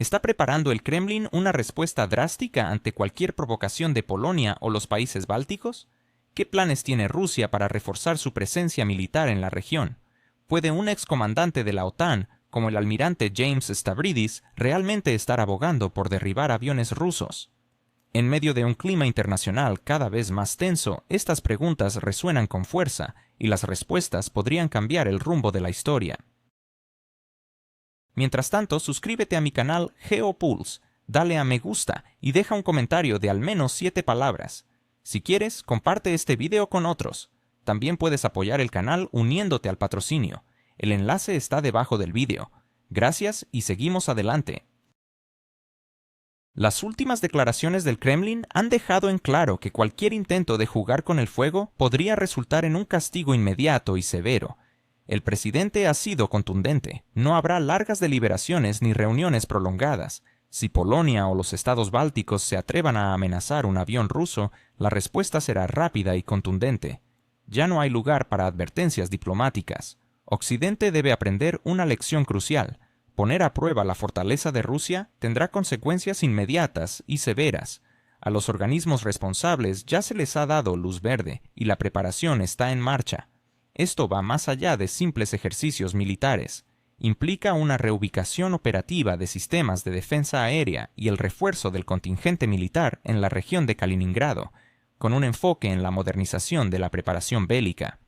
¿Está preparando el Kremlin una respuesta drástica ante cualquier provocación de Polonia o los países bálticos? ¿Qué planes tiene Rusia para reforzar su presencia militar en la región? ¿Puede un excomandante de la OTAN, como el almirante James Stavridis, realmente estar abogando por derribar aviones rusos? En medio de un clima internacional cada vez más tenso, estas preguntas resuenan con fuerza y las respuestas podrían cambiar el rumbo de la historia. Mientras tanto, suscríbete a mi canal GeoPulse, dale a me gusta y deja un comentario de al menos 7 palabras. Si quieres, comparte este video con otros. También puedes apoyar el canal uniéndote al patrocinio. El enlace está debajo del video. Gracias y seguimos adelante. Las últimas declaraciones del Kremlin han dejado en claro que cualquier intento de jugar con el fuego podría resultar en un castigo inmediato y severo. El presidente ha sido contundente. No habrá largas deliberaciones ni reuniones prolongadas. Si Polonia o los estados bálticos se atrevan a amenazar un avión ruso, la respuesta será rápida y contundente. Ya no hay lugar para advertencias diplomáticas. Occidente debe aprender una lección crucial. Poner a prueba la fortaleza de Rusia tendrá consecuencias inmediatas y severas. A los organismos responsables ya se les ha dado luz verde y la preparación está en marcha. Esto va más allá de simples ejercicios militares. Implica una reubicación operativa de sistemas de defensa aérea y el refuerzo del contingente militar en la región de Kaliningrado, con un enfoque en la modernización de la preparación bélica.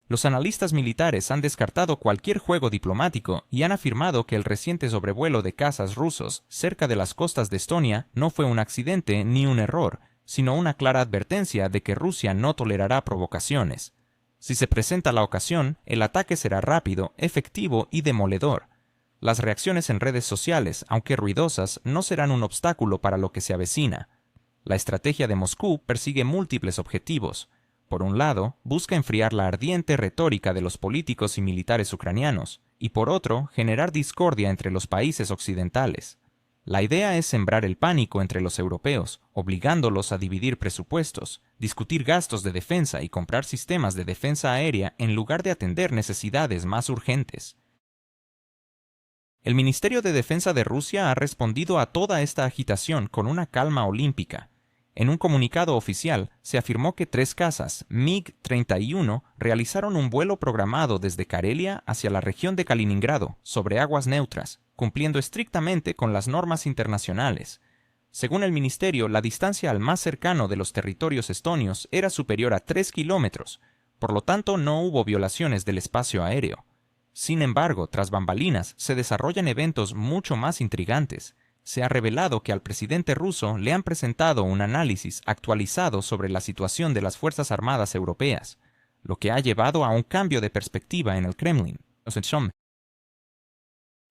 Los analistas militares han descartado cualquier juego diplomático y han afirmado que el reciente sobrevuelo de cazas rusos cerca de las costas de Estonia no fue un accidente ni un error, sino una clara advertencia de que Rusia no tolerará provocaciones. Si se presenta la ocasión, el ataque será rápido, efectivo y demoledor. Las reacciones en redes sociales, aunque ruidosas, no serán un obstáculo para lo que se avecina. La estrategia de Moscú persigue múltiples objetivos. Por un lado, busca enfriar la ardiente retórica de los políticos y militares ucranianos, y por otro, generar discordia entre los países occidentales. La idea es sembrar el pánico entre los europeos, obligándolos a dividir presupuestos, discutir gastos de defensa y comprar sistemas de defensa aérea en lugar de atender necesidades más urgentes. El Ministerio de Defensa de Rusia ha respondido a toda esta agitación con una calma olímpica. En un comunicado oficial se afirmó que 3 cazas MiG-31 realizaron un vuelo programado desde Karelia hacia la región de Kaliningrado, sobre aguas neutras, cumpliendo estrictamente con las normas internacionales. Según el ministerio, la distancia al más cercano de los territorios estonios era superior a 3 kilómetros, por lo tanto no hubo violaciones del espacio aéreo. Sin embargo, tras bambalinas se desarrollan eventos mucho más intrigantes. Se ha revelado que al presidente ruso le han presentado un análisis actualizado sobre la situación de las Fuerzas Armadas europeas, lo que ha llevado a un cambio de perspectiva en el Kremlin.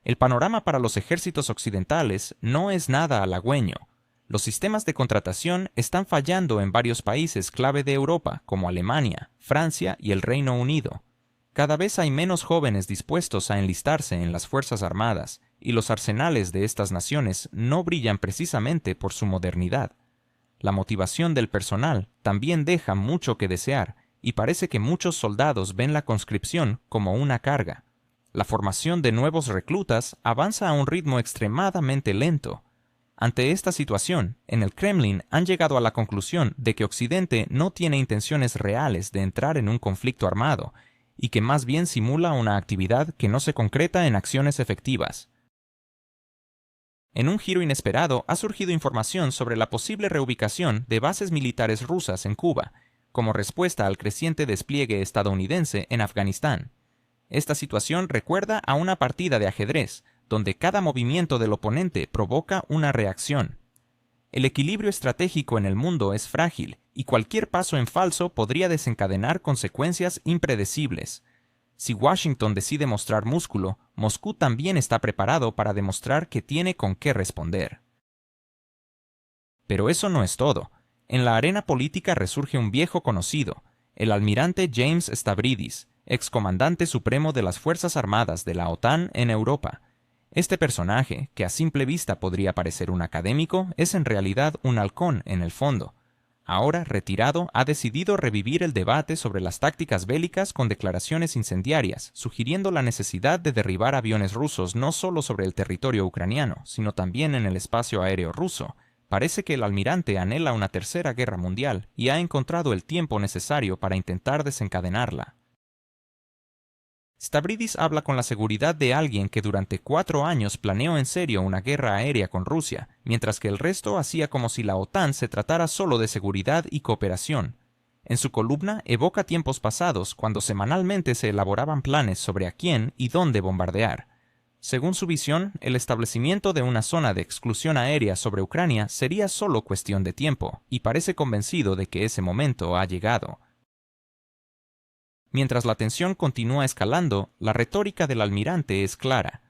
El panorama para los ejércitos occidentales no es nada halagüeño. Los sistemas de contratación están fallando en varios países clave de Europa, como Alemania, Francia y el Reino Unido. Cada vez hay menos jóvenes dispuestos a enlistarse en las Fuerzas Armadas, y los arsenales de estas naciones no brillan precisamente por su modernidad. La motivación del personal también deja mucho que desear, y parece que muchos soldados ven la conscripción como una carga. La formación de nuevos reclutas avanza a un ritmo extremadamente lento. Ante esta situación, en el Kremlin han llegado a la conclusión de que Occidente no tiene intenciones reales de entrar en un conflicto armado, y que más bien simula una actividad que no se concreta en acciones efectivas. En un giro inesperado ha surgido información sobre la posible reubicación de bases militares rusas en Cuba, como respuesta al creciente despliegue estadounidense en Afganistán. Esta situación recuerda a una partida de ajedrez, donde cada movimiento del oponente provoca una reacción. El equilibrio estratégico en el mundo es frágil, y cualquier paso en falso podría desencadenar consecuencias impredecibles. Si Washington decide mostrar músculo, Moscú también está preparado para demostrar que tiene con qué responder. Pero eso no es todo. En la arena política resurge un viejo conocido, el almirante James Stavridis, excomandante supremo de las Fuerzas Armadas de la OTAN en Europa. Este personaje, que a simple vista podría parecer un académico, es en realidad un halcón en el fondo. Ahora retirado, ha decidido revivir el debate sobre las tácticas bélicas con declaraciones incendiarias, sugiriendo la necesidad de derribar aviones rusos no solo sobre el territorio ucraniano, sino también en el espacio aéreo ruso. Parece que el almirante anhela una tercera guerra mundial y ha encontrado el tiempo necesario para intentar desencadenarla. Stavridis habla con la seguridad de alguien que durante 4 años planeó en serio una guerra aérea con Rusia, mientras que el resto hacía como si la OTAN se tratara solo de seguridad y cooperación. En su columna evoca tiempos pasados cuando semanalmente se elaboraban planes sobre a quién y dónde bombardear. Según su visión, el establecimiento de una zona de exclusión aérea sobre Ucrania sería solo cuestión de tiempo, y parece convencido de que ese momento ha llegado. Mientras la tensión continúa escalando, la retórica del almirante es clara.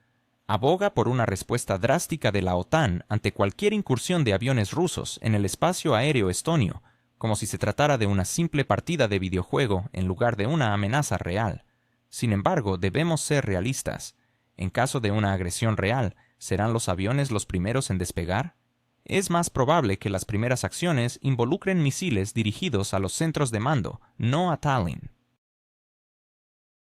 Aboga por una respuesta drástica de la OTAN ante cualquier incursión de aviones rusos en el espacio aéreo estonio, como si se tratara de una simple partida de videojuego en lugar de una amenaza real. Sin embargo, debemos ser realistas. En caso de una agresión real, ¿serán los aviones los primeros en despegar? Es más probable que las primeras acciones involucren misiles dirigidos a los centros de mando, no a Tallinn.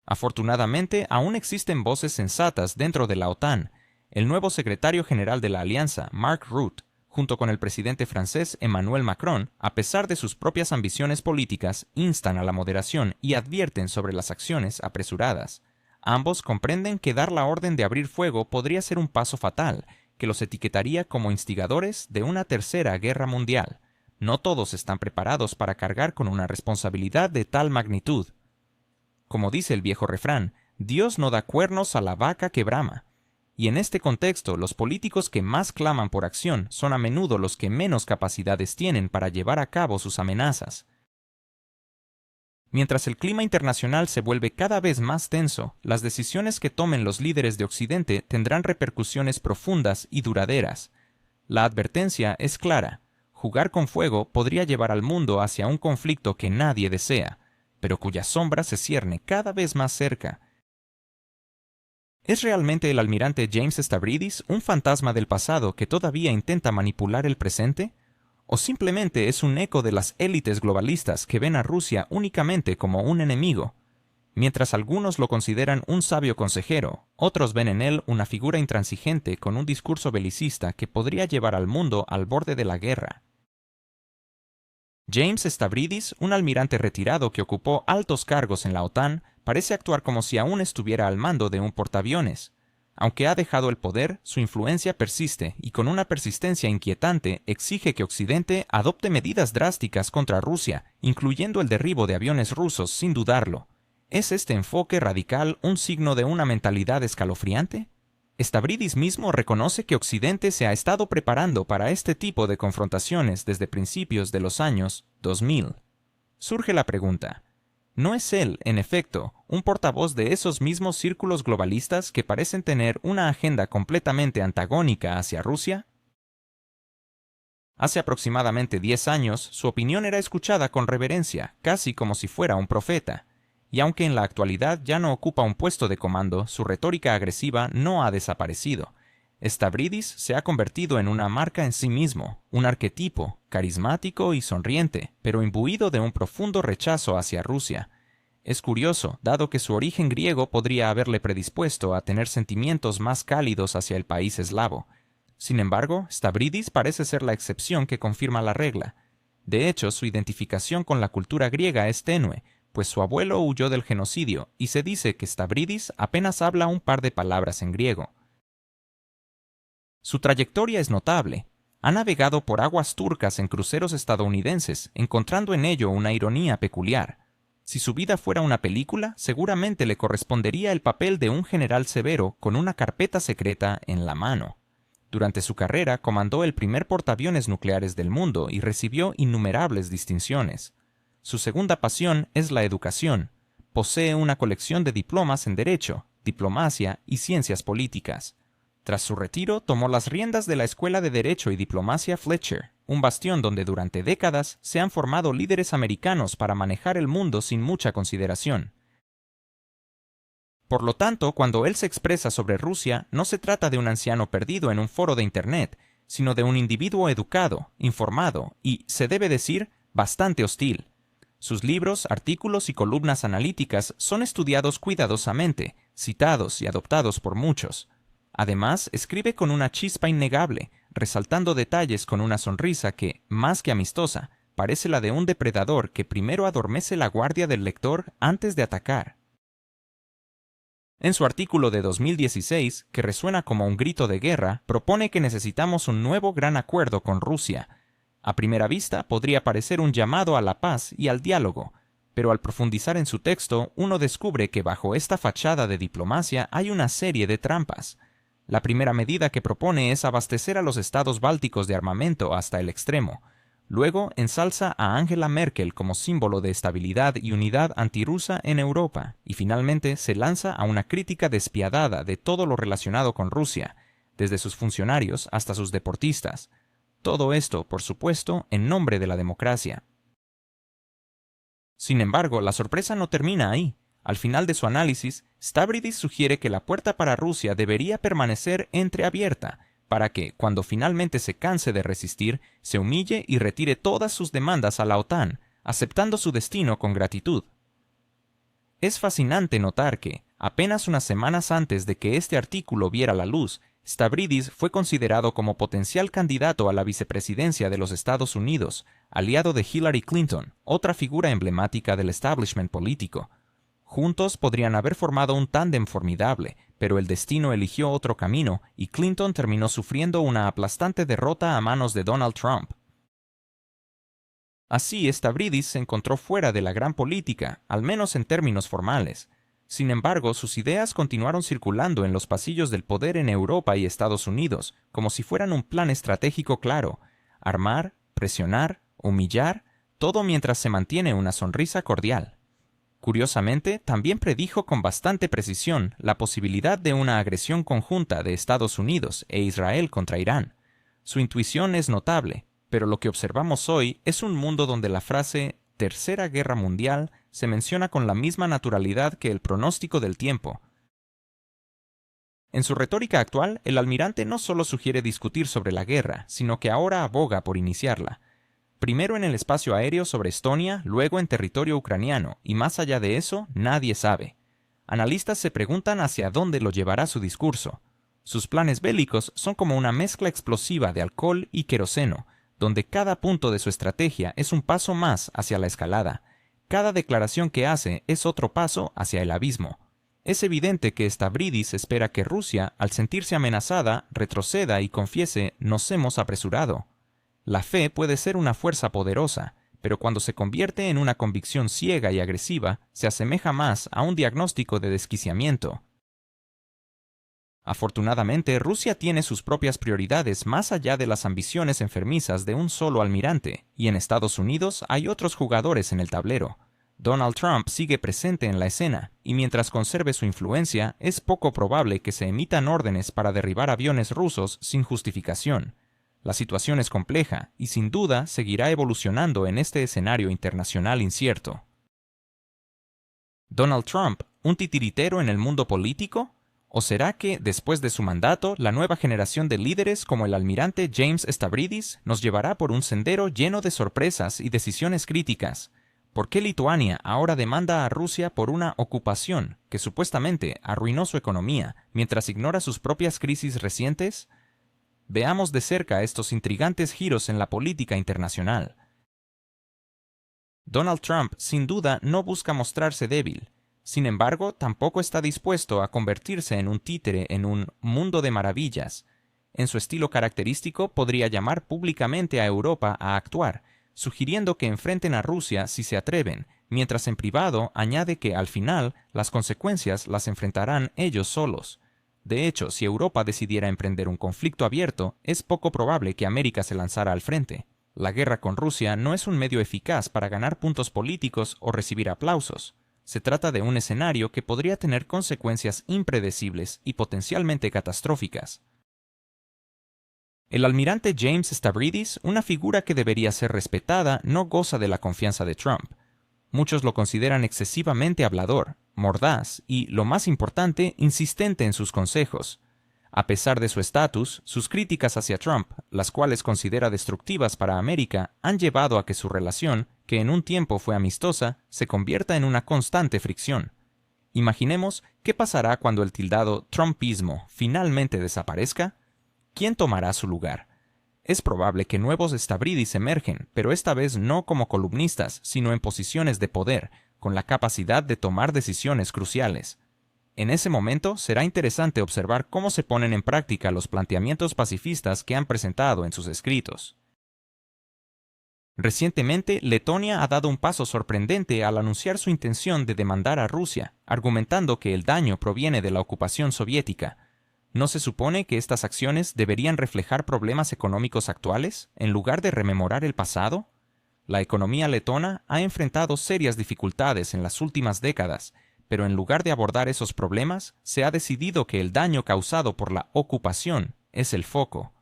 Afortunadamente, aún existen voces sensatas dentro de la OTAN. El nuevo secretario general de la alianza, Mark Rutte, junto con el presidente francés Emmanuel Macron, a pesar de sus propias ambiciones políticas, instan a la moderación y advierten sobre las acciones apresuradas. Ambos comprenden que dar la orden de abrir fuego podría ser un paso fatal, que los etiquetaría como instigadores de una tercera guerra mundial. No todos están preparados para cargar con una responsabilidad de tal magnitud. Como dice el viejo refrán, Dios no da cuernos a la vaca que brama. Y en este contexto, los políticos que más claman por acción son a menudo los que menos capacidades tienen para llevar a cabo sus amenazas. Mientras el clima internacional se vuelve cada vez más tenso, las decisiones que tomen los líderes de Occidente tendrán repercusiones profundas y duraderas. La advertencia es clara: jugar con fuego podría llevar al mundo hacia un conflicto que nadie desea, pero cuya sombra se cierne cada vez más cerca. ¿Es realmente el almirante James Stavridis un fantasma del pasado que todavía intenta manipular el presente? ¿O simplemente es un eco de las élites globalistas que ven a Rusia únicamente como un enemigo? Mientras algunos lo consideran un sabio consejero, otros ven en él una figura intransigente con un discurso belicista que podría llevar al mundo al borde de la guerra. James Stavridis, un almirante retirado que ocupó altos cargos en la OTAN, parece actuar como si aún estuviera al mando de un portaaviones. Aunque ha dejado el poder, su influencia persiste y con una persistencia inquietante exige que Occidente adopte medidas drásticas contra Rusia, incluyendo el derribo de aviones rusos sin dudarlo. ¿Es este enfoque radical un signo de una mentalidad escalofriante? Stavridis mismo reconoce que Occidente se ha estado preparando para este tipo de confrontaciones desde principios de los años 2000. Surge la pregunta: ¿no es él, en efecto, un portavoz de esos mismos círculos globalistas que parecen tener una agenda completamente antagónica hacia Rusia? Hace aproximadamente 10 años, su opinión era escuchada con reverencia, casi como si fuera un profeta. Y aunque en la actualidad ya no ocupa un puesto de comando, su retórica agresiva no ha desaparecido. Stavridis se ha convertido en una marca en sí mismo, un arquetipo, carismático y sonriente, pero imbuido de un profundo rechazo hacia Rusia. Es curioso, dado que su origen griego podría haberle predispuesto a tener sentimientos más cálidos hacia el país eslavo. Sin embargo, Stavridis parece ser la excepción que confirma la regla. De hecho, su identificación con la cultura griega es tenue, pues su abuelo huyó del genocidio y se dice que Stavridis apenas habla un par de palabras en griego. Su trayectoria es notable. Ha navegado por aguas turcas en cruceros estadounidenses, encontrando en ello una ironía peculiar. Si su vida fuera una película, seguramente le correspondería el papel de un general severo con una carpeta secreta en la mano. Durante su carrera comandó el primer portaaviones nucleares del mundo y recibió innumerables distinciones. Su segunda pasión es la educación. Posee una colección de diplomas en Derecho, Diplomacia y Ciencias Políticas. Tras su retiro, tomó las riendas de la Escuela de Derecho y Diplomacia Fletcher, un bastión donde durante décadas se han formado líderes americanos para manejar el mundo sin mucha consideración. Por lo tanto, cuando él se expresa sobre Rusia, no se trata de un anciano perdido en un foro de Internet, sino de un individuo educado, informado y, se debe decir, bastante hostil. Sus libros, artículos y columnas analíticas son estudiados cuidadosamente, citados y adoptados por muchos. Además, escribe con una chispa innegable, resaltando detalles con una sonrisa que, más que amistosa, parece la de un depredador que primero adormece la guardia del lector antes de atacar. En su artículo de 2016, que resuena como un grito de guerra, propone que necesitamos un nuevo gran acuerdo con Rusia. A primera vista podría parecer un llamado a la paz y al diálogo, pero al profundizar en su texto uno descubre que bajo esta fachada de diplomacia hay una serie de trampas. La primera medida que propone es abastecer a los estados bálticos de armamento hasta el extremo. Luego ensalza a Angela Merkel como símbolo de estabilidad y unidad antirrusa en Europa, y finalmente se lanza a una crítica despiadada de todo lo relacionado con Rusia, desde sus funcionarios hasta sus deportistas. Todo esto, por supuesto, en nombre de la democracia. Sin embargo, la sorpresa no termina ahí. Al final de su análisis, Stavridis sugiere que la puerta para Rusia debería permanecer entreabierta, para que, cuando finalmente se canse de resistir, se humille y retire todas sus demandas a la OTAN, aceptando su destino con gratitud. Es fascinante notar que, apenas unas semanas antes de que este artículo viera la luz, Stavridis fue considerado como potencial candidato a la vicepresidencia de los Estados Unidos, aliado de Hillary Clinton, otra figura emblemática del establishment político. Juntos podrían haber formado un tándem formidable, pero el destino eligió otro camino y Clinton terminó sufriendo una aplastante derrota a manos de Donald Trump. Así, Stavridis se encontró fuera de la gran política, al menos en términos formales. Sin embargo, sus ideas continuaron circulando en los pasillos del poder en Europa y Estados Unidos, como si fueran un plan estratégico claro: armar, presionar, humillar, todo mientras se mantiene una sonrisa cordial. Curiosamente, también predijo con bastante precisión la posibilidad de una agresión conjunta de Estados Unidos e Israel contra Irán. Su intuición es notable, pero lo que observamos hoy es un mundo donde la frase Tercera Guerra Mundial se menciona con la misma naturalidad que el pronóstico del tiempo. En su retórica actual, el almirante no solo sugiere discutir sobre la guerra, sino que ahora aboga por iniciarla. Primero en el espacio aéreo sobre Estonia, luego en territorio ucraniano, y más allá de eso, nadie sabe. Analistas se preguntan hacia dónde lo llevará su discurso. Sus planes bélicos son como una mezcla explosiva de alcohol y queroseno, donde cada punto de su estrategia es un paso más hacia la escalada. Cada declaración que hace es otro paso hacia el abismo. Es evidente que Stavridis espera que Rusia, al sentirse amenazada, retroceda y confiese «nos hemos apresurado». La fe puede ser una fuerza poderosa, pero cuando se convierte en una convicción ciega y agresiva, se asemeja más a un diagnóstico de desquiciamiento. Afortunadamente, Rusia tiene sus propias prioridades más allá de las ambiciones enfermizas de un solo almirante, y en Estados Unidos hay otros jugadores en el tablero. Donald Trump sigue presente en la escena, y mientras conserve su influencia, es poco probable que se emitan órdenes para derribar aviones rusos sin justificación. La situación es compleja y sin duda seguirá evolucionando en este escenario internacional incierto. ¿Donald Trump, un titiritero en el mundo político? ¿O será que, después de su mandato, la nueva generación de líderes como el almirante James Stavridis nos llevará por un sendero lleno de sorpresas y decisiones críticas? ¿Por qué Lituania ahora demanda a Rusia por una ocupación que supuestamente arruinó su economía mientras ignora sus propias crisis recientes? Veamos de cerca estos intrigantes giros en la política internacional. Donald Trump, sin duda, no busca mostrarse débil. Sin embargo, tampoco está dispuesto a convertirse en un títere en un mundo de maravillas. En su estilo característico, podría llamar públicamente a Europa a actuar, sugiriendo que enfrenten a Rusia si se atreven, mientras en privado añade que, al final, las consecuencias las enfrentarán ellos solos. De hecho, si Europa decidiera emprender un conflicto abierto, es poco probable que América se lanzara al frente. La guerra con Rusia no es un medio eficaz para ganar puntos políticos o recibir aplausos. Se trata de un escenario que podría tener consecuencias impredecibles y potencialmente catastróficas. El almirante James Stavridis, una figura que debería ser respetada, no goza de la confianza de Trump. Muchos lo consideran excesivamente hablador, mordaz y, lo más importante, insistente en sus consejos. A pesar de su estatus, sus críticas hacia Trump, las cuales considera destructivas para América, han llevado a que su relación, que en un tiempo fue amistosa, se convierta en una constante fricción. Imaginemos qué pasará cuando el tildado Trumpismo finalmente desaparezca. ¿Quién tomará su lugar? Es probable que nuevos Stavridis emergen, pero esta vez no como columnistas, sino en posiciones de poder, con la capacidad de tomar decisiones cruciales. En ese momento será interesante observar cómo se ponen en práctica los planteamientos pacifistas que han presentado en sus escritos. Recientemente, Letonia ha dado un paso sorprendente al anunciar su intención de demandar a Rusia, argumentando que el daño proviene de la ocupación soviética. ¿No se supone que estas acciones deberían reflejar problemas económicos actuales, en lugar de rememorar el pasado? La economía letona ha enfrentado serias dificultades en las últimas décadas, pero en lugar de abordar esos problemas, se ha decidido que el daño causado por la ocupación es el foco.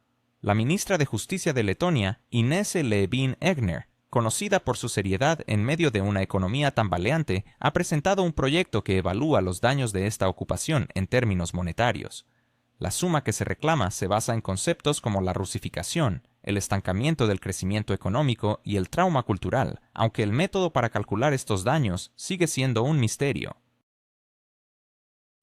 La ministra de Justicia de Letonia, Inese Levin-Egner, conocida por su seriedad en medio de una economía tambaleante, ha presentado un proyecto que evalúa los daños de esta ocupación en términos monetarios. La suma que se reclama se basa en conceptos como la rusificación, el estancamiento del crecimiento económico y el trauma cultural, aunque el método para calcular estos daños sigue siendo un misterio.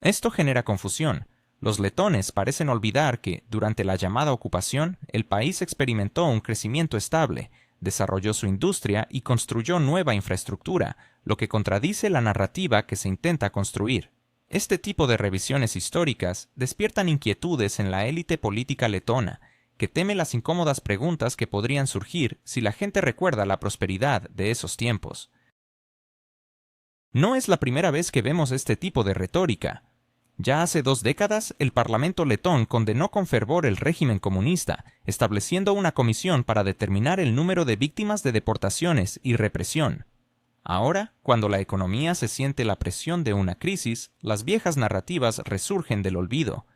Esto genera confusión. Los letones parecen olvidar que, durante la llamada ocupación, el país experimentó un crecimiento estable, desarrolló su industria y construyó nueva infraestructura, lo que contradice la narrativa que se intenta construir. Este tipo de revisiones históricas despiertan inquietudes en la élite política letona, que teme las incómodas preguntas que podrían surgir si la gente recuerda la prosperidad de esos tiempos. No es la primera vez que vemos este tipo de retórica. Ya hace 2 décadas, el Parlamento letón condenó con fervor el régimen comunista, estableciendo una comisión para determinar el número de víctimas de deportaciones y represión. Ahora, cuando la economía se siente la presión de una crisis, las viejas narrativas resurgen del olvido.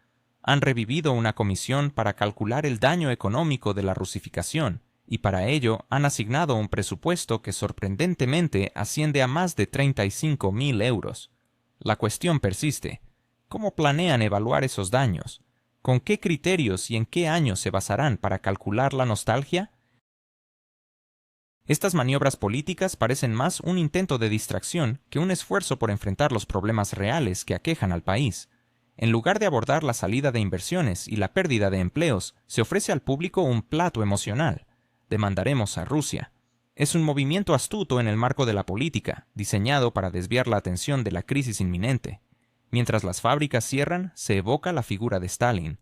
Han revivido una comisión para calcular el daño económico de la rusificación, y para ello han asignado un presupuesto que sorprendentemente asciende a más de 35.000 euros. La cuestión persiste. ¿Cómo planean evaluar esos daños? ¿Con qué criterios y en qué años se basarán para calcular la nostalgia? Estas maniobras políticas parecen más un intento de distracción que un esfuerzo por enfrentar los problemas reales que aquejan al país. En lugar de abordar la salida de inversiones y la pérdida de empleos, se ofrece al público un plato emocional. Demandaremos a Rusia. Es un movimiento astuto en el marco de la política, diseñado para desviar la atención de la crisis inminente. Mientras las fábricas cierran, se evoca la figura de Stalin.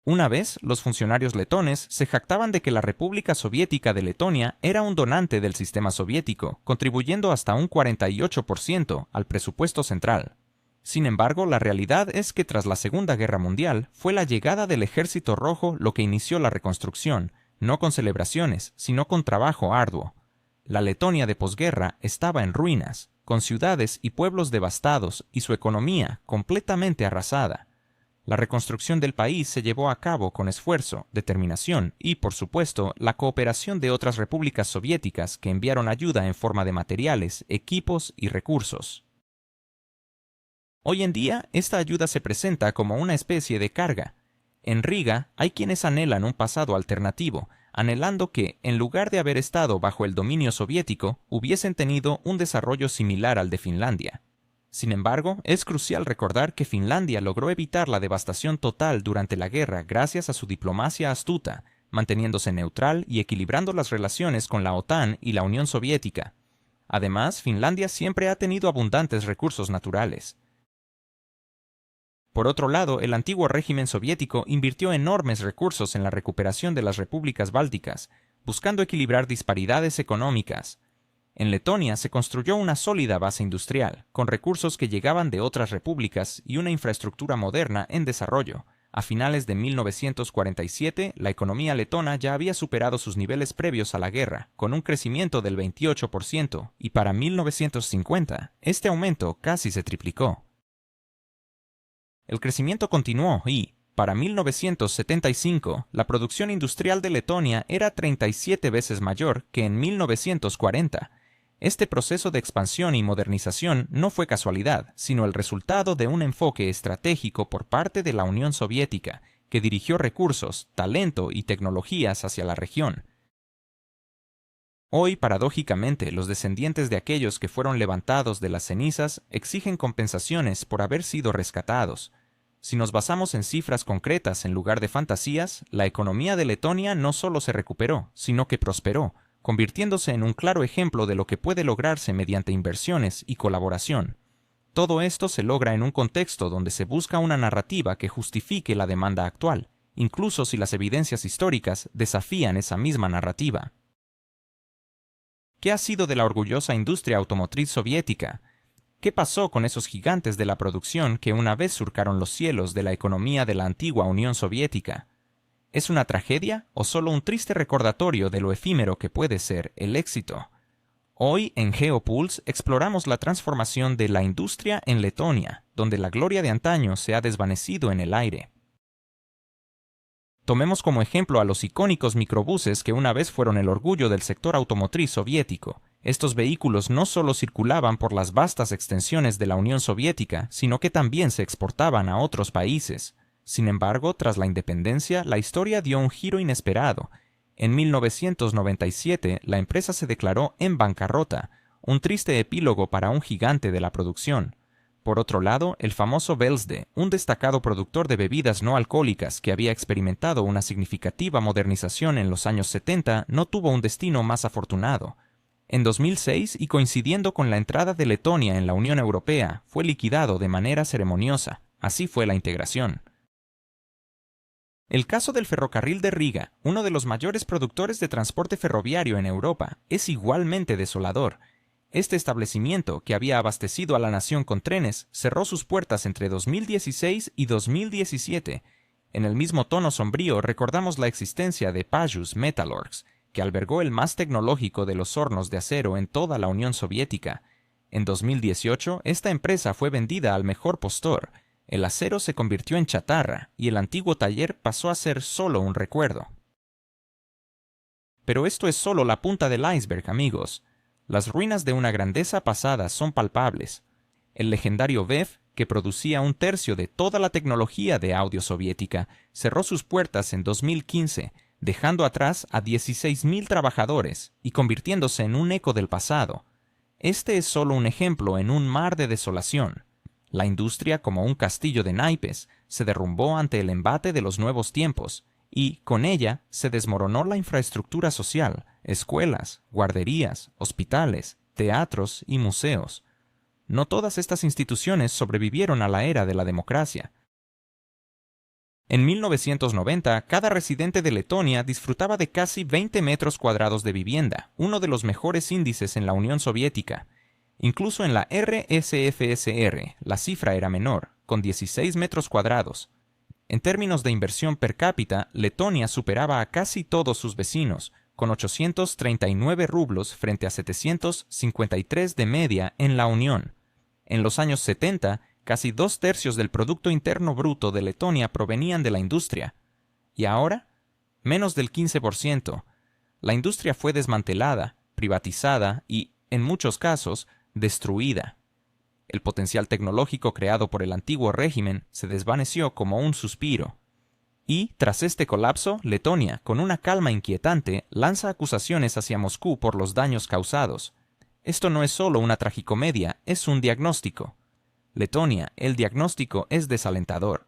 Una vez, los funcionarios letones se jactaban de que la República Soviética de Letonia era un donante del sistema soviético, contribuyendo hasta un 48% al presupuesto central. Sin embargo, la realidad es que tras la Segunda Guerra Mundial fue la llegada del Ejército Rojo lo que inició la reconstrucción, no con celebraciones, sino con trabajo arduo. La Letonia de posguerra estaba en ruinas, con ciudades y pueblos devastados y su economía completamente arrasada. La reconstrucción del país se llevó a cabo con esfuerzo, determinación y, por supuesto, la cooperación de otras repúblicas soviéticas que enviaron ayuda en forma de materiales, equipos y recursos. Hoy en día, esta ayuda se presenta como una especie de carga. En Riga hay quienes anhelan un pasado alternativo, anhelando que, en lugar de haber estado bajo el dominio soviético, hubiesen tenido un desarrollo similar al de Finlandia. Sin embargo, es crucial recordar que Finlandia logró evitar la devastación total durante la guerra gracias a su diplomacia astuta, manteniéndose neutral y equilibrando las relaciones con la OTAN y la Unión Soviética. Además, Finlandia siempre ha tenido abundantes recursos naturales. Por otro lado, el antiguo régimen soviético invirtió enormes recursos en la recuperación de las repúblicas bálticas, buscando equilibrar disparidades económicas. En Letonia se construyó una sólida base industrial, con recursos que llegaban de otras repúblicas y una infraestructura moderna en desarrollo. A finales de 1947, la economía letona ya había superado sus niveles previos a la guerra, con un crecimiento del 28%, y para 1950, este aumento casi se triplicó. El crecimiento continuó y, para 1975, la producción industrial de Letonia era 37 veces mayor que en 1940. Este proceso de expansión y modernización no fue casualidad, sino el resultado de un enfoque estratégico por parte de la Unión Soviética, que dirigió recursos, talento y tecnologías hacia la región. Hoy, paradójicamente, los descendientes de aquellos que fueron levantados de las cenizas exigen compensaciones por haber sido rescatados. Si nos basamos en cifras concretas en lugar de fantasías, la economía de Letonia no solo se recuperó, sino que prosperó, convirtiéndose en un claro ejemplo de lo que puede lograrse mediante inversiones y colaboración. Todo esto se logra en un contexto donde se busca una narrativa que justifique la demanda actual, incluso si las evidencias históricas desafían esa misma narrativa. ¿Qué ha sido de la orgullosa industria automotriz soviética? ¿Qué pasó con esos gigantes de la producción que una vez surcaron los cielos de la economía de la antigua Unión Soviética? ¿Es una tragedia o solo un triste recordatorio de lo efímero que puede ser el éxito? Hoy en GeoPulse exploramos la transformación de la industria en Letonia, donde la gloria de antaño se ha desvanecido en el aire. Tomemos como ejemplo a los icónicos microbuses que una vez fueron el orgullo del sector automotriz soviético. Estos vehículos no solo circulaban por las vastas extensiones de la Unión Soviética, sino que también se exportaban a otros países. Sin embargo, tras la independencia, la historia dio un giro inesperado. En 1997, la empresa se declaró en bancarrota, un triste epílogo para un gigante de la producción. Por otro lado, el famoso Velsde, un destacado productor de bebidas no alcohólicas que había experimentado una significativa modernización en los años 70, no tuvo un destino más afortunado. En 2006, y coincidiendo con la entrada de Letonia en la Unión Europea, fue liquidado de manera ceremoniosa. Así fue la integración. El caso del ferrocarril de Riga, uno de los mayores productores de transporte ferroviario en Europa, es igualmente desolador. Este establecimiento, que había abastecido a la nación con trenes, cerró sus puertas entre 2016 y 2017. En el mismo tono sombrío recordamos la existencia de Pajus Metallurgs, que albergó el más tecnológico de los hornos de acero en toda la Unión Soviética. En 2018, esta empresa fue vendida al mejor postor. El acero se convirtió en chatarra y el antiguo taller pasó a ser solo un recuerdo. Pero esto es solo la punta del iceberg, amigos. Las ruinas de una grandeza pasada son palpables. El legendario VEV, que producía un tercio de toda la tecnología de audio soviética, cerró sus puertas en 2015, dejando atrás a 16.000 trabajadores y convirtiéndose en un eco del pasado. Este es solo un ejemplo en un mar de desolación. La industria, como un castillo de naipes, se derrumbó ante el embate de los nuevos tiempos, y, con ella, se desmoronó la infraestructura social, escuelas, guarderías, hospitales, teatros y museos. No todas estas instituciones sobrevivieron a la era de la democracia. En 1990, cada residente de Letonia disfrutaba de casi 20 metros cuadrados de vivienda, uno de los mejores índices en la Unión Soviética. Incluso en la RSFSR, la cifra era menor, con 16 metros cuadrados. En términos de inversión per cápita, Letonia superaba a casi todos sus vecinos, con 839 rublos frente a 753 de media en la Unión. En los años 70, casi 2/3 del Producto Interno Bruto de Letonia provenían de la industria. ¿Y ahora? Menos del 15%. La industria fue desmantelada, privatizada y, en muchos casos, destruida. El potencial tecnológico creado por el antiguo régimen se desvaneció como un suspiro. Y, tras este colapso, Letonia, con una calma inquietante, lanza acusaciones hacia Moscú por los daños causados. Esto no es solo una tragicomedia, es un diagnóstico. Letonia, el diagnóstico es desalentador.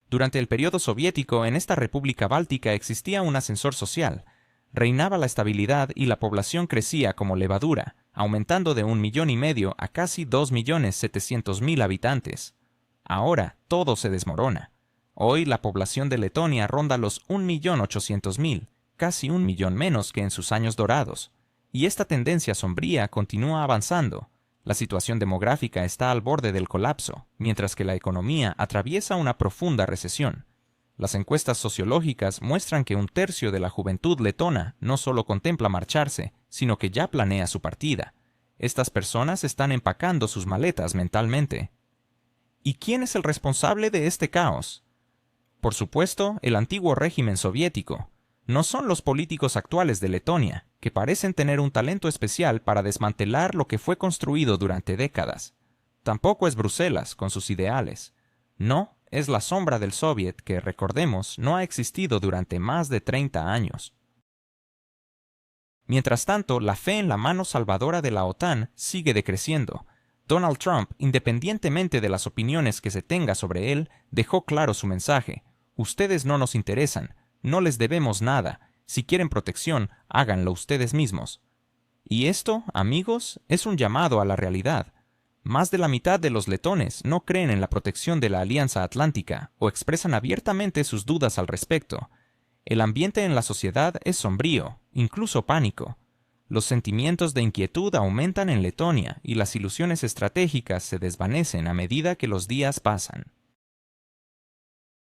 Durante el periodo soviético, en esta república báltica existía un ascensor social. Reinaba la estabilidad y la población crecía como levadura, aumentando de 1,5 millones a casi 2,7 millones habitantes. Ahora todo se desmorona. Hoy la población de Letonia ronda los 1,8 millones, casi 1 millón menos que en sus años dorados. Y esta tendencia sombría continúa avanzando. La situación demográfica está al borde del colapso, mientras que la economía atraviesa una profunda recesión. Las encuestas sociológicas muestran que 1/3 de la juventud letona no solo contempla marcharse, sino que ya planea su partida. Estas personas están empacando sus maletas mentalmente. ¿Y quién es el responsable de este caos? Por supuesto, el antiguo régimen soviético. No son los políticos actuales de Letonia, que parecen tener un talento especial para desmantelar lo que fue construido durante décadas. Tampoco es Bruselas, con sus ideales. No, es la sombra del Soviet que, recordemos, no ha existido durante más de 30 años. Mientras tanto, la fe en la mano salvadora de la OTAN sigue decreciendo. Donald Trump, independientemente de las opiniones que se tenga sobre él, dejó claro su mensaje. Ustedes no nos interesan, no les debemos nada. Si quieren protección, háganlo ustedes mismos. Y esto, amigos, es un llamado a la realidad. Más de la mitad de los letones no creen en la protección de la Alianza Atlántica o expresan abiertamente sus dudas al respecto. El ambiente en la sociedad es sombrío, incluso pánico. Los sentimientos de inquietud aumentan en Letonia y las ilusiones estratégicas se desvanecen a medida que los días pasan.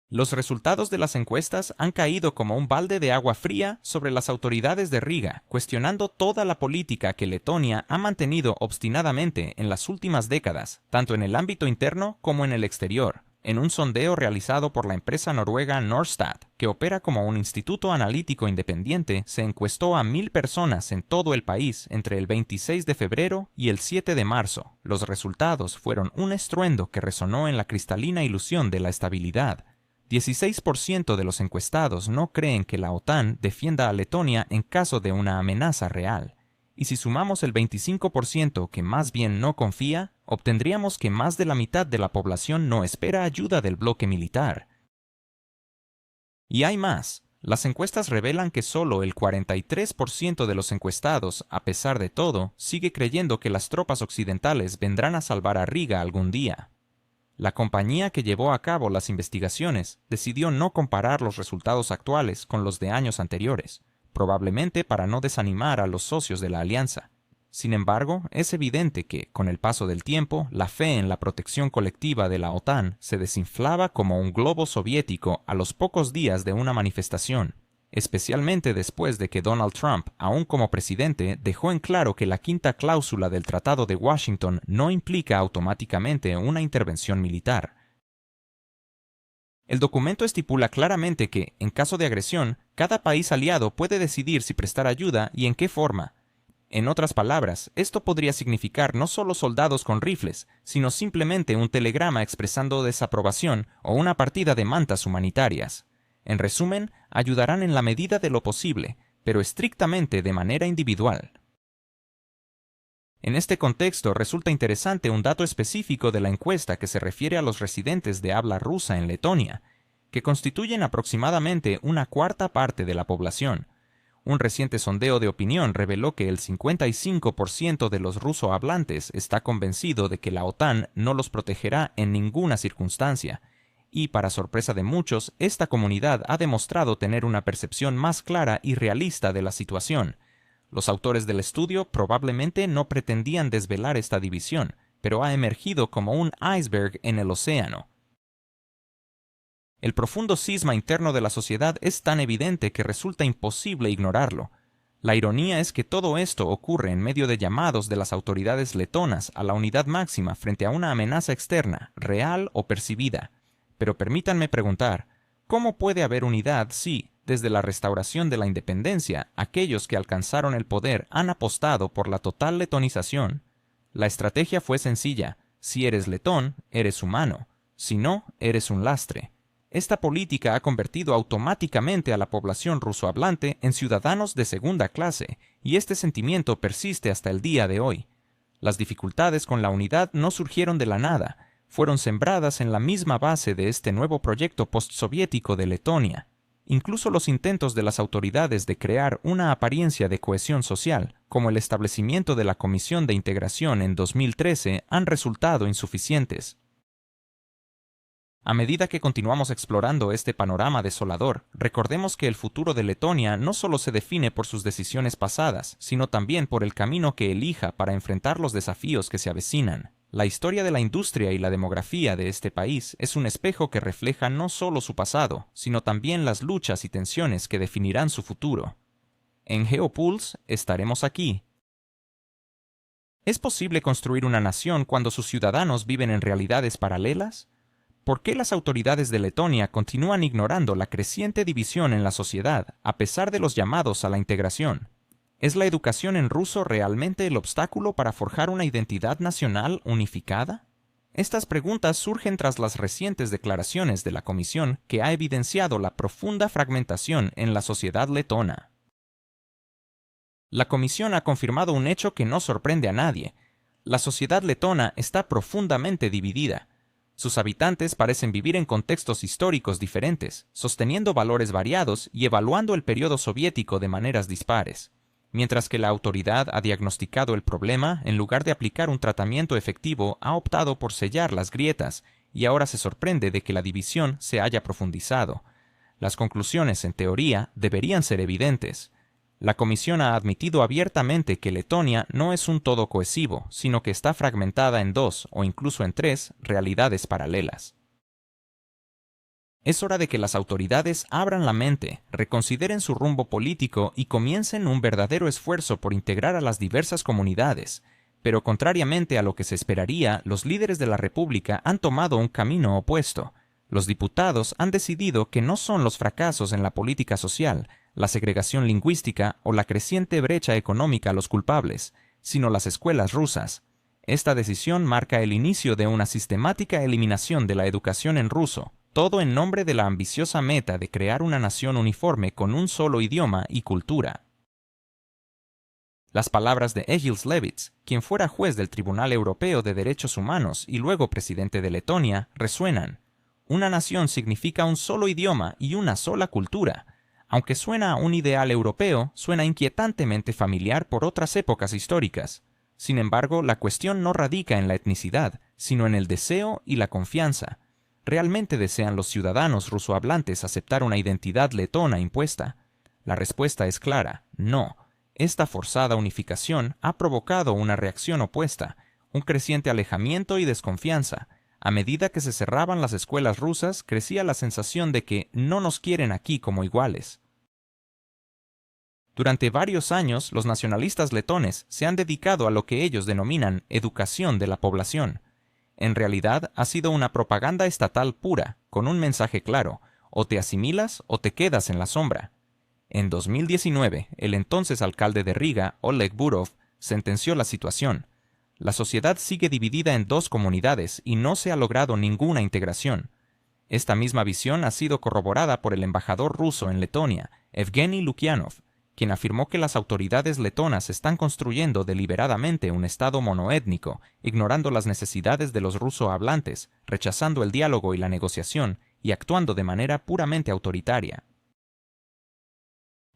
Los resultados de las encuestas han caído como un balde de agua fría sobre las autoridades de Riga, cuestionando toda la política que Letonia ha mantenido obstinadamente en las últimas décadas, tanto en el ámbito interno como en el exterior. En un sondeo realizado por la empresa noruega Norstat, que opera como un instituto analítico independiente, se encuestó a 1.000 personas en todo el país entre el 26 de febrero y el 7 de marzo. Los resultados fueron un estruendo que resonó en la cristalina ilusión de la estabilidad. 16% de los encuestados no creen que la OTAN defienda a Letonia en caso de una amenaza real. Y si sumamos el 25% que más bien no confía, obtendríamos que más de la mitad de la población no espera ayuda del bloque militar. Y hay más. Las encuestas revelan que solo el 43% de los encuestados, a pesar de todo, sigue creyendo que las tropas occidentales vendrán a salvar a Riga algún día. La compañía que llevó a cabo las investigaciones decidió no comparar los resultados actuales con los de años anteriores, probablemente para no desanimar a los socios de la alianza. Sin embargo, es evidente que, con el paso del tiempo, la fe en la protección colectiva de la OTAN se desinflaba como un globo soviético a los pocos días de una manifestación, especialmente después de que Donald Trump, aún como presidente, dejó en claro que la quinta cláusula del Tratado de Washington no implica automáticamente una intervención militar. El documento estipula claramente que, en caso de agresión, cada país aliado puede decidir si prestar ayuda y en qué forma. En otras palabras, esto podría significar no solo soldados con rifles, sino simplemente un telegrama expresando desaprobación o una partida de mantas humanitarias. En resumen, ayudarán en la medida de lo posible, pero estrictamente de manera individual. En este contexto resulta interesante un dato específico de la encuesta que se refiere a los residentes de habla rusa en Letonia, que constituyen aproximadamente una cuarta parte de la población. Un reciente sondeo de opinión reveló que el 55% de los ruso-hablantes está convencido de que la OTAN no los protegerá en ninguna circunstancia, y para sorpresa de muchos, esta comunidad ha demostrado tener una percepción más clara y realista de la situación. Los autores del estudio probablemente no pretendían desvelar esta división, pero ha emergido como un iceberg en el océano. El profundo cisma interno de la sociedad es tan evidente que resulta imposible ignorarlo. La ironía es que todo esto ocurre en medio de llamados de las autoridades letonas a la unidad máxima frente a una amenaza externa, real o percibida. Pero permítanme preguntar, ¿cómo puede haber unidad si, desde la restauración de la independencia, aquellos que alcanzaron el poder han apostado por la total letonización? La estrategia fue sencilla: si eres letón, eres humano; si no, eres un lastre. Esta política ha convertido automáticamente a la población rusohablante en ciudadanos de segunda clase, y este sentimiento persiste hasta el día de hoy. Las dificultades con la unidad no surgieron de la nada, fueron sembradas en la misma base de este nuevo proyecto postsoviético de Letonia. Incluso los intentos de las autoridades de crear una apariencia de cohesión social, como el establecimiento de la Comisión de Integración en 2013, han resultado insuficientes. A medida que continuamos explorando este panorama desolador, recordemos que el futuro de Letonia no solo se define por sus decisiones pasadas, sino también por el camino que elija para enfrentar los desafíos que se avecinan. La historia de la industria y la demografía de este país es un espejo que refleja no solo su pasado, sino también las luchas y tensiones que definirán su futuro. En Geopulse estaremos aquí. ¿Es posible construir una nación cuando sus ciudadanos viven en realidades paralelas? ¿Por qué las autoridades de Letonia continúan ignorando la creciente división en la sociedad, a pesar de los llamados a la integración? ¿Es la educación en ruso realmente el obstáculo para forjar una identidad nacional unificada? Estas preguntas surgen tras las recientes declaraciones de la Comisión que ha evidenciado la profunda fragmentación en la sociedad letona. La Comisión ha confirmado un hecho que no sorprende a nadie. La sociedad letona está profundamente dividida. Sus habitantes parecen vivir en contextos históricos diferentes, sosteniendo valores variados y evaluando el periodo soviético de maneras dispares. Mientras que la autoridad ha diagnosticado el problema, en lugar de aplicar un tratamiento efectivo, ha optado por sellar las grietas y ahora se sorprende de que la división se haya profundizado. Las conclusiones, en teoría, deberían ser evidentes. La Comisión ha admitido abiertamente que Letonia no es un todo cohesivo, sino que está fragmentada en dos o incluso en tres realidades paralelas. Es hora de que las autoridades abran la mente, reconsideren su rumbo político y comiencen un verdadero esfuerzo por integrar a las diversas comunidades. Pero contrariamente a lo que se esperaría, los líderes de la República han tomado un camino opuesto. Los diputados han decidido que no son los fracasos en la política social, la segregación lingüística o la creciente brecha económica los culpables, sino las escuelas rusas. Esta decisión marca el inicio de una sistemática eliminación de la educación en ruso, todo en nombre de la ambiciosa meta de crear una nación uniforme con un solo idioma y cultura. Las palabras de Egils Levits, quien fuera juez del Tribunal Europeo de Derechos Humanos y luego presidente de Letonia, resuenan. Una nación significa un solo idioma y una sola cultura. Aunque suena a un ideal europeo, suena inquietantemente familiar por otras épocas históricas. Sin embargo, la cuestión no radica en la etnicidad, sino en el deseo y la confianza. ¿Realmente desean los ciudadanos rusohablantes aceptar una identidad letona impuesta? La respuesta es clara, no. Esta forzada unificación ha provocado una reacción opuesta, un creciente alejamiento y desconfianza. A medida que se cerraban las escuelas rusas, crecía la sensación de que no nos quieren aquí como iguales. Durante varios años, los nacionalistas letones se han dedicado a lo que ellos denominan educación de la población. En realidad, ha sido una propaganda estatal pura, con un mensaje claro: o te asimilas o te quedas en la sombra. En 2019, el entonces alcalde de Riga, Oleg Burov, sentenció la situación. La sociedad sigue dividida en dos comunidades y no se ha logrado ninguna integración. Esta misma visión ha sido corroborada por el embajador ruso en Letonia, Evgeny Lukianov, quien afirmó que las autoridades letonas están construyendo deliberadamente un Estado monoétnico, ignorando las necesidades de los ruso-hablantes, rechazando el diálogo y la negociación, y actuando de manera puramente autoritaria.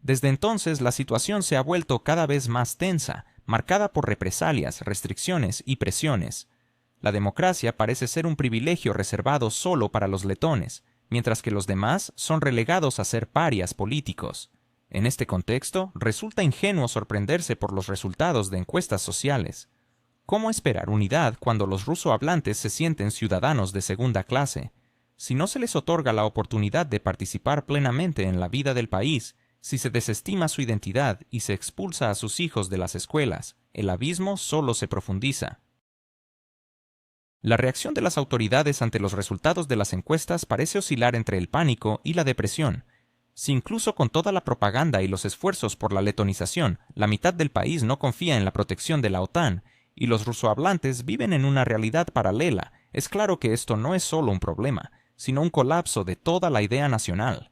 Desde entonces, la situación se ha vuelto cada vez más tensa, marcada por represalias, restricciones y presiones. La democracia parece ser un privilegio reservado solo para los letones, mientras que los demás son relegados a ser parias políticos. En este contexto, resulta ingenuo sorprenderse por los resultados de encuestas sociales. ¿Cómo esperar unidad cuando los rusohablantes se sienten ciudadanos de segunda clase? Si no se les otorga la oportunidad de participar plenamente en la vida del país, si se desestima su identidad y se expulsa a sus hijos de las escuelas, el abismo solo se profundiza. La reacción de las autoridades ante los resultados de las encuestas parece oscilar entre el pánico y la depresión. Si incluso con toda la propaganda y los esfuerzos por la letonización, la mitad del país no confía en la protección de la OTAN, y los rusohablantes viven en una realidad paralela, es claro que esto no es solo un problema, sino un colapso de toda la idea nacional.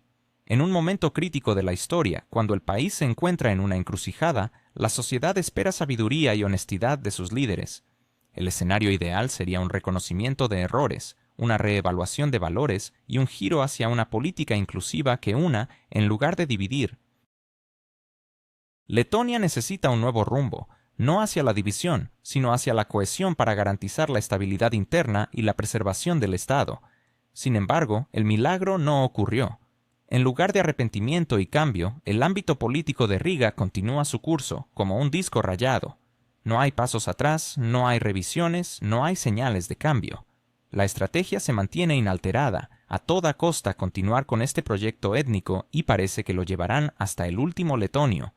En un momento crítico de la historia, cuando el país se encuentra en una encrucijada, la sociedad espera sabiduría y honestidad de sus líderes. El escenario ideal sería un reconocimiento de errores, una reevaluación de valores y un giro hacia una política inclusiva que una en lugar de dividir. Letonia necesita un nuevo rumbo, no hacia la división, sino hacia la cohesión para garantizar la estabilidad interna y la preservación del Estado. Sin embargo, el milagro no ocurrió. En lugar de arrepentimiento y cambio, el ámbito político de Riga continúa su curso, como un disco rayado. No hay pasos atrás, no hay revisiones, no hay señales de cambio. La estrategia se mantiene inalterada, a toda costa continuar con este proyecto étnico y parece que lo llevarán hasta el último letonio,